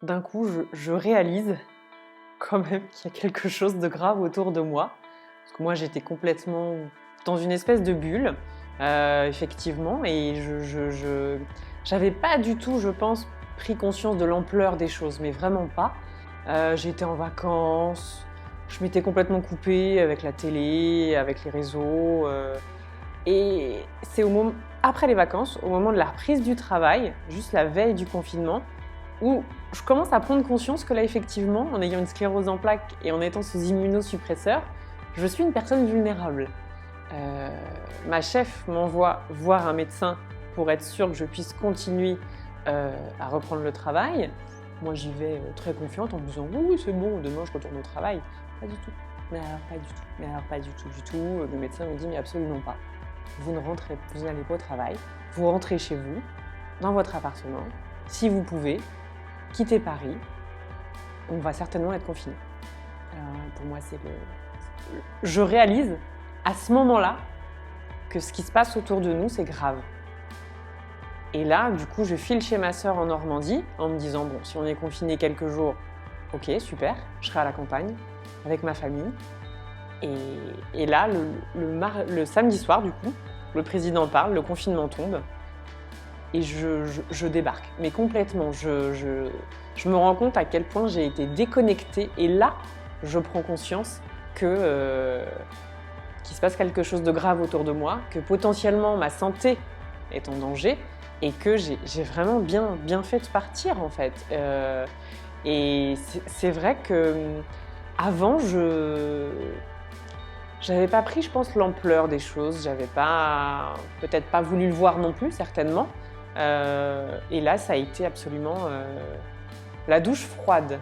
d'un coup, je réalise quand même qu'il y a quelque chose de grave autour de moi. Parce que moi, j'étais complètement dans une espèce de bulle, effectivement, et j'avais pas du tout, je pense, pris conscience de l'ampleur des choses, mais vraiment pas. J'étais en vacances, je m'étais complètement coupée avec la télé, avec les réseaux. Et c'est après les vacances, au moment de la reprise du travail, juste la veille du confinement, où je commence à prendre conscience que là, effectivement, en ayant une sclérose en plaques et en étant sous immunosuppresseur, je suis une personne vulnérable. Ma chef m'envoie voir un médecin pour être sûre que je puisse continuer à reprendre le travail. Moi, j'y vais très confiante en me disant oui, c'est bon, demain je retourne au travail. Pas du tout. Mais alors, pas du tout. Mais alors, pas du tout, du tout. Le médecin me dit mais absolument pas. Vous n'allez pas au travail. Vous rentrez chez vous, dans votre appartement. Si vous pouvez, quittez Paris. On va certainement être confinés. Pour moi, je réalise à ce moment-là que ce qui se passe autour de nous, c'est grave. Et là, du coup, je file chez ma sœur en Normandie en me disant bon, si on est confiné quelques jours, ok, super, je serai à la campagne avec ma famille. Et là, le samedi soir, du coup, le président parle, le confinement tombe et je débarque. Mais complètement, je me rends compte à quel point j'ai été déconnectée. Et là, je prends conscience qu'il se passe quelque chose de grave autour de moi, que potentiellement ma santé est en danger et que j'ai vraiment bien fait de partir, en fait. Et c'est vrai que avant, j'avais pas pris, je pense, l'ampleur des choses. J'avais peut-être pas voulu le voir non plus, certainement. Et là, ça a été absolument la douche froide.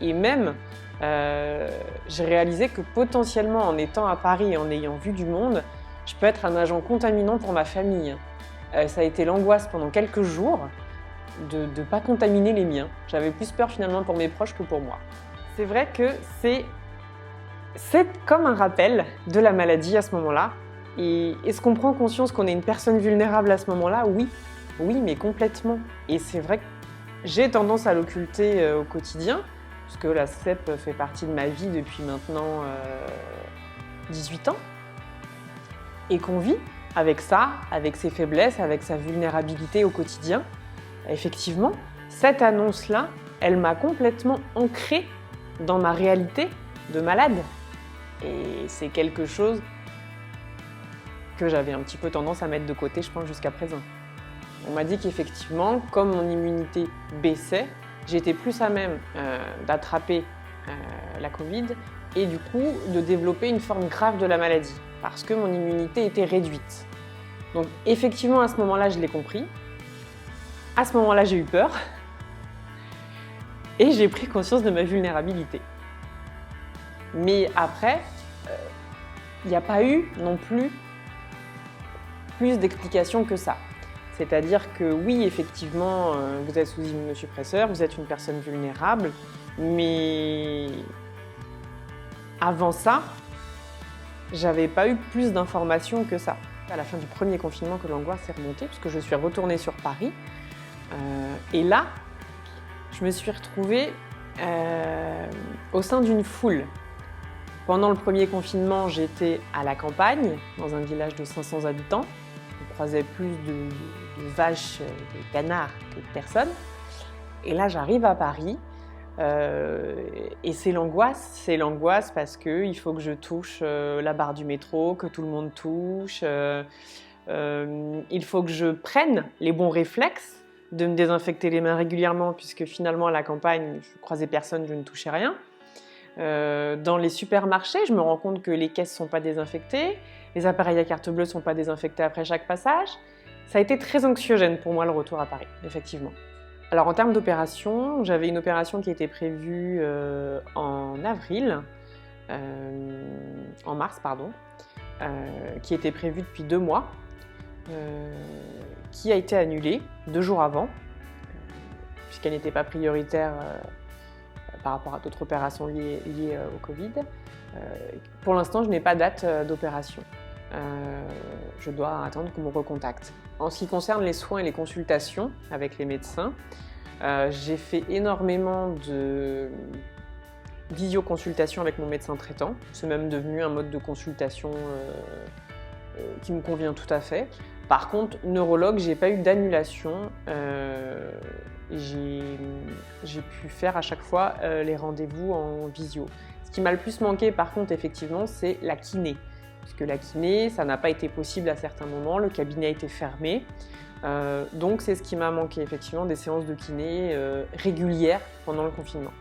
Et même, j'ai réalisé que potentiellement, en étant à Paris et en ayant vu du monde, je peux être un agent contaminant pour ma famille. Ça a été l'angoisse pendant quelques jours de ne pas contaminer les miens. J'avais plus peur finalement pour mes proches que pour moi. C'est vrai que c'est comme un rappel de la maladie à ce moment-là. Et est-ce qu'on prend conscience qu'on est une personne vulnérable à ce moment-là ? Oui, mais complètement. Et c'est vrai que j'ai tendance à l'occulter au quotidien, puisque la CEP fait partie de ma vie depuis maintenant 18 ans, et qu'on vit avec ça, avec ses faiblesses, avec sa vulnérabilité au quotidien. Effectivement, cette annonce-là, elle m'a complètement ancrée dans ma réalité de malade. Et c'est quelque chose que j'avais un petit peu tendance à mettre de côté, je pense, jusqu'à présent. On m'a dit qu'effectivement, comme mon immunité baissait, j'étais plus à même d'attraper la Covid et du coup de développer une forme grave de la maladie, parce que mon immunité était réduite. Donc effectivement, à ce moment-là, je l'ai compris. À ce moment-là, j'ai eu peur et j'ai pris conscience de ma vulnérabilité. Mais après, il n'y a pas eu non plus d'explications que ça. C'est-à-dire que oui, effectivement, vous êtes sous immunosuppresseur, vous êtes une personne vulnérable, mais avant ça, j'avais pas eu plus d'informations que ça. À la fin du premier confinement que l'angoisse est remontée, parce que je suis retournée sur Paris. Et là, je me suis retrouvée au sein d'une foule. Pendant le premier confinement, j'étais à la campagne, dans un village de 500 habitants. On croisait plus de vaches, de canards que de personnes. Et là, j'arrive à Paris. Et c'est l'angoisse parce qu'il faut que je touche la barre du métro, que tout le monde touche. Il faut que je prenne les bons réflexes de me désinfecter les mains régulièrement, puisque finalement, à la campagne, je ne croisais personne, je ne touchais rien. Dans les supermarchés, je me rends compte que les caisses ne sont pas désinfectées, les appareils à carte bleue ne sont pas désinfectés après chaque passage. Ça a été très anxiogène pour moi le retour à Paris, effectivement. Alors en termes d'opération, j'avais une opération qui était prévue en mars, qui était prévue depuis 2 mois, qui a été annulée 2 jours avant, puisqu'elle n'était pas prioritaire par rapport à d'autres opérations liées au Covid. Pour l'instant, je n'ai pas date d'opération. Je dois attendre qu'on me recontacte. En ce qui concerne les soins et les consultations avec les médecins, J'ai fait énormément de visioconsultation avec mon médecin traitant. C'est même devenu un mode de consultation qui me convient tout à fait. Par contre, neurologue, j'ai pas eu d'annulation. J'ai pu faire à chaque fois les rendez-vous en visio. Ce qui m'a le plus manqué, par contre, effectivement, c'est la kiné. Parce que la kiné, ça n'a pas été possible à certains moments, le cabinet a été fermé. Donc c'est ce qui m'a manqué, effectivement, des séances de kiné régulières pendant le confinement.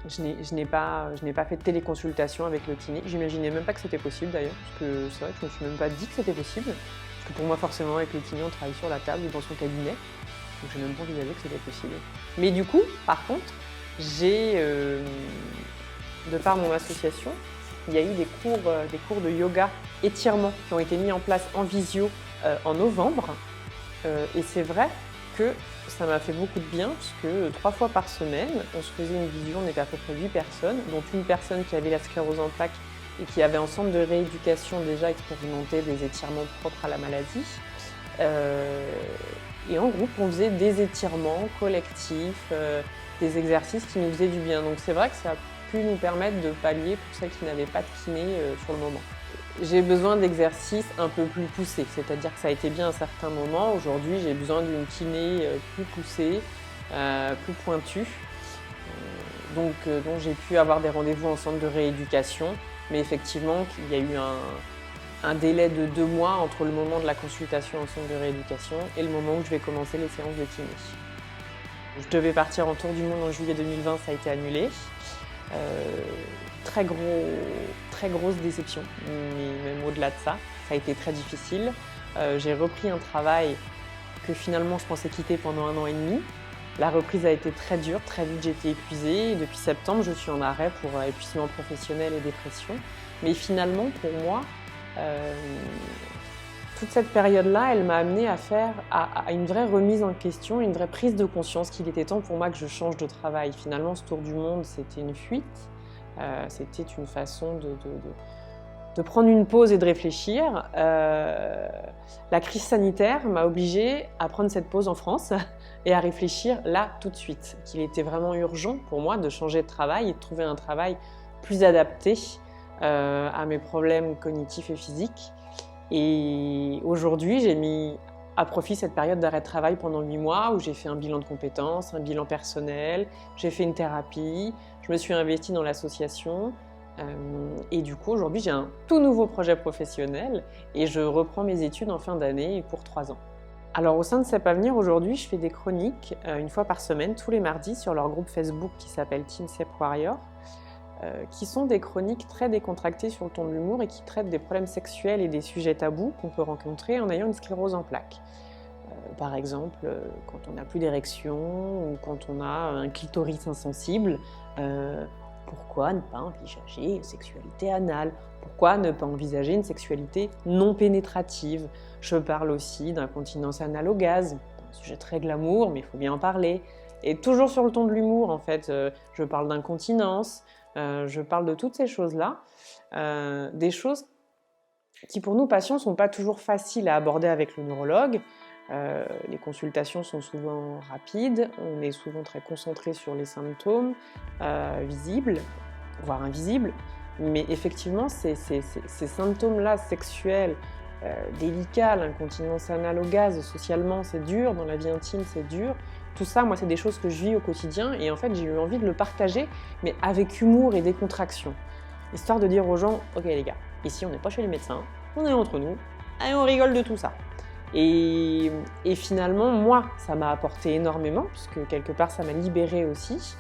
Je n'ai pas fait de téléconsultation avec le kiné. J'imaginais même pas que c'était possible d'ailleurs, parce que c'est vrai que je me suis même pas dit que c'était possible. Parce que pour moi, forcément, avec le kiné, on travaille sur la table ou dans son cabinet. Donc je n'ai même pas envisagé que c'était possible. Mais du coup, par contre, de par mon association, il y a eu des cours de yoga étirement qui ont été mis en place en visio en novembre. Et c'est vrai que ça m'a fait beaucoup de bien, puisque 3 fois par semaine, on se faisait une visio, on était à peu près 8 personnes, dont une personne qui avait la sclérose en plaques et qui avait en centre de rééducation déjà expérimenté des étirements propres à la maladie. Et en groupe, on faisait des étirements collectifs, des exercices qui nous faisaient du bien. Donc c'est vrai que ça a pu nous permettre de pallier pour celles qui n'avaient pas de kiné sur le moment. J'ai besoin d'exercices un peu plus poussés, c'est-à-dire que ça a été bien à certains moments. Aujourd'hui, j'ai besoin d'une kiné plus poussée, plus pointue. Donc j'ai pu avoir des rendez-vous en centre de rééducation, mais effectivement, il y a eu un délai de 2 mois entre le moment de la consultation en centre de rééducation et le moment où je vais commencer les séances de kiné. Je devais partir en tour du monde en juillet 2020, ça a été annulé. Très grosse déception, mais même au-delà de ça, ça a été très difficile. J'ai repris un travail que finalement je pensais quitter pendant 1 an et demi. La reprise a été très dure, très vite j'étais épuisée. Et depuis septembre, je suis en arrêt pour épuisement professionnel et dépression. Mais finalement, pour moi, toute cette période-là, elle m'a amenée à une vraie remise en question, une vraie prise de conscience qu'il était temps pour moi que je change de travail. Finalement, ce tour du monde, c'était une fuite. C'était une façon de prendre une pause et de réfléchir. La crise sanitaire m'a obligée à prendre cette pause en France et à réfléchir là, tout de suite. Qu'il était vraiment urgent pour moi de changer de travail et de trouver un travail plus adapté à mes problèmes cognitifs et physiques. Et aujourd'hui, j'ai mis à profit cette période d'arrêt de travail pendant 8 mois où j'ai fait un bilan de compétences, un bilan personnel, j'ai fait une thérapie, je me suis investie dans l'association et du coup aujourd'hui j'ai un tout nouveau projet professionnel et je reprends mes études en fin d'année pour 3 ans. Alors au sein de CEP Avenir, aujourd'hui je fais des chroniques 1 fois par semaine, tous les mardis sur leur groupe Facebook qui s'appelle Team CEP Warrior, qui sont des chroniques très décontractées sur le ton de l'humour et qui traitent des problèmes sexuels et des sujets tabous qu'on peut rencontrer en ayant une sclérose en plaques. Par exemple, quand on n'a plus d'érection ou quand on a un clitoris insensible, pourquoi ne pas envisager une sexualité anale? Pourquoi ne pas envisager une sexualité non pénétrative? Je parle aussi d'incontinence anale au gaz, un sujet très glamour, mais il faut bien en parler. Et toujours sur le ton de l'humour, en fait, je parle d'incontinence, je parle de toutes ces choses-là, des choses qui pour nous patients ne sont pas toujours faciles à aborder avec le neurologue. Les consultations sont souvent rapides, on est souvent très concentré sur les symptômes visibles, voire invisibles, mais effectivement ces symptômes-là sexuels, délicats, l'incontinence anale au gaz, socialement c'est dur, dans la vie intime c'est dur, tout ça moi c'est des choses que je vis au quotidien et en fait j'ai eu envie de le partager mais avec humour et décontraction, histoire de dire aux gens, ok les gars, ici on n'est pas chez les médecins, on est entre nous et on rigole de tout ça. Et finalement, moi, ça m'a apporté énormément, puisque quelque part, ça m'a libérée aussi.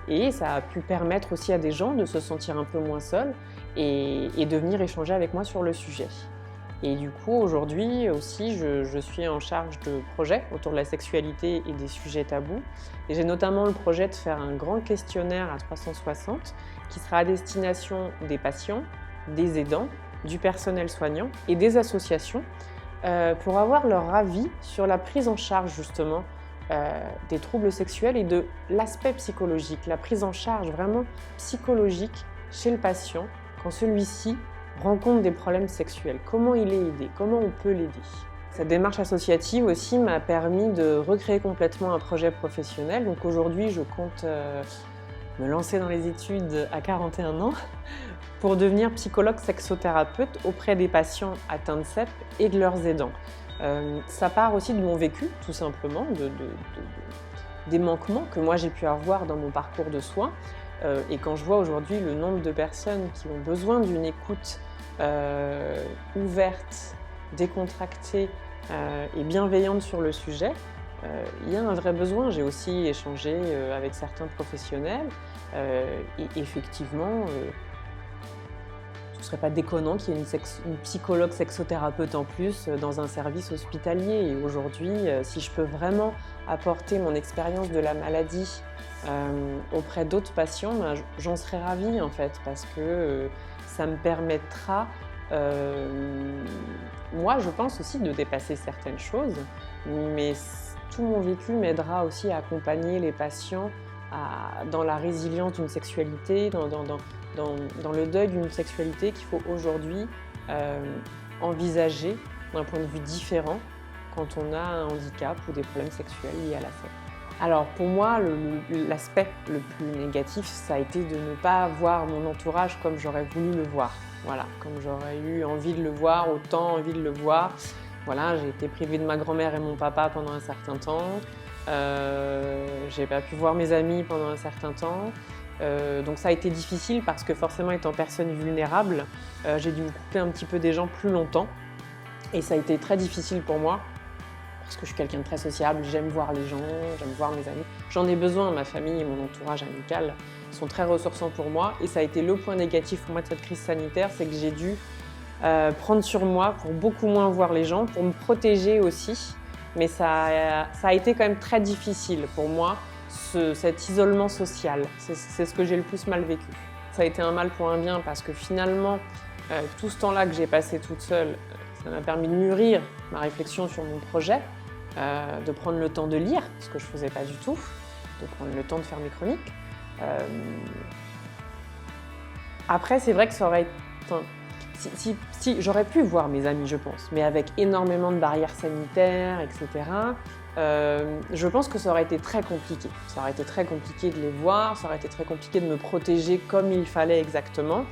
Et ça a pu permettre aussi à des gens de se sentir un peu moins seuls et de venir échanger avec moi sur le sujet. Et du coup, aujourd'hui aussi, je suis en charge de projets autour de la sexualité et des sujets tabous. Et j'ai notamment le projet de faire un grand questionnaire à 360 qui sera à destination des patients, des aidants, du personnel soignant et des associations, pour avoir leur avis sur la prise en charge justement des troubles sexuels et de l'aspect psychologique, la prise en charge vraiment psychologique chez le patient quand celui-ci rencontre des problèmes sexuels. Comment il est aidé? Comment on peut l'aider? Cette démarche associative aussi m'a permis de recréer complètement un projet professionnel. Donc aujourd'hui, je compte me lancer dans les études à 41 ans pour devenir psychologue sexothérapeute auprès des patients atteints de CEP et de leurs aidants. Ça part aussi de mon vécu, tout simplement, des manquements que moi j'ai pu avoir dans mon parcours de soins. Et quand je vois aujourd'hui le nombre de personnes qui ont besoin d'une écoute ouverte, décontractée et bienveillante sur le sujet, il y a un vrai besoin. J'ai aussi échangé avec certains professionnels et effectivement, ce ne serait pas déconnant qu'il y ait une psychologue sexothérapeute en plus dans un service hospitalier. Et aujourd'hui, si je peux vraiment apporter mon expérience de la maladie auprès d'autres patients, ben, j'en serais ravie en fait, parce que ça me permettra, moi je pense aussi, de dépasser certaines choses, mais tout mon vécu m'aidera aussi à accompagner les patients dans la résilience d'une sexualité, dans le deuil d'une sexualité qu'il faut aujourd'hui envisager d'un point de vue différent quand on a un handicap ou des problèmes sexuels liés à la CEP. Alors pour moi, l'aspect le plus négatif, ça a été de ne pas voir mon entourage comme j'aurais voulu le voir. Voilà, comme j'aurais eu envie de le voir, autant envie de le voir. Voilà, j'ai été privée de ma grand-mère et mon papa pendant un certain temps. J'ai pas pu voir mes amis pendant un certain temps. Donc ça a été difficile parce que forcément, étant personne vulnérable, j'ai dû me couper un petit peu des gens plus longtemps. Et ça a été très difficile pour moi parce que je suis quelqu'un de très sociable, j'aime voir les gens, j'aime voir mes amis. J'en ai besoin, ma famille et mon entourage amical sont très ressourçants pour moi. Et ça a été le point négatif pour moi de cette crise sanitaire, c'est que j'ai dû prendre sur moi pour beaucoup moins voir les gens, pour me protéger aussi. Mais ça a été quand même très difficile pour moi, cet isolement social. C'est ce que j'ai le plus mal vécu. Ça a été un mal pour un bien parce que finalement, tout ce temps-là que j'ai passé toute seule, ça m'a permis de mûrir ma réflexion sur mon projet, de prendre le temps de lire, ce que je ne faisais pas du tout, de prendre le temps de faire mes chroniques. Après, c'est vrai que ça aurait été... Si j'aurais pu voir mes amis, je pense, mais avec énormément de barrières sanitaires, etc., je pense que ça aurait été très compliqué. Ça aurait été très compliqué de les voir, ça aurait été très compliqué de me protéger comme il fallait exactement.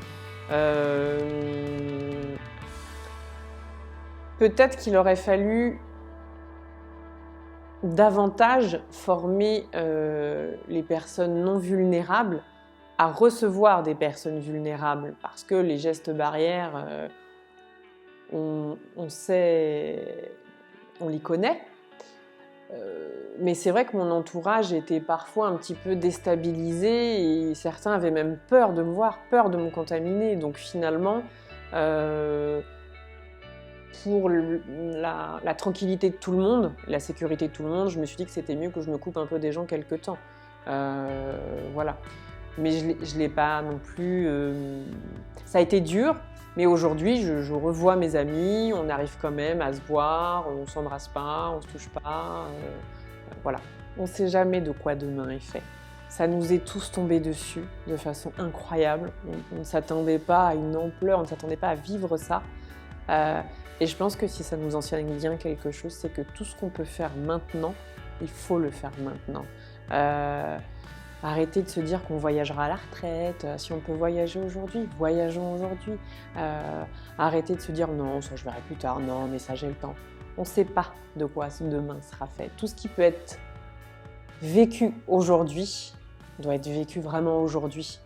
Peut-être qu'il aurait fallu davantage former les personnes non vulnérables à recevoir des personnes vulnérables, parce que les gestes barrières, on les connaît, mais c'est vrai que mon entourage était parfois un petit peu déstabilisé et certains avaient même peur de me voir, peur de me contaminer. Donc finalement, pour la tranquillité de tout le monde, la sécurité de tout le monde, je me suis dit que c'était mieux que je me coupe un peu des gens quelque temps. Voilà. Mais je l'ai pas non plus... Ça a été dur, mais aujourd'hui, je revois mes amis, on arrive quand même à se voir, on s'embrasse pas, on se touche pas. Voilà. On ne sait jamais de quoi demain est fait. Ça nous est tous tombé dessus de façon incroyable. On ne s'attendait pas à une ampleur, on ne s'attendait pas à vivre ça. Et je pense que si ça nous enseigne bien quelque chose, c'est que tout ce qu'on peut faire maintenant, il faut le faire maintenant. Arrêter de se dire qu'on voyagera à la retraite, si on peut voyager aujourd'hui, voyageons aujourd'hui. Arrêter de se dire non, ça je verrai plus tard, non mais ça j'ai le temps. On ne sait pas de quoi demain sera fait. Tout ce qui peut être vécu aujourd'hui doit être vécu vraiment aujourd'hui.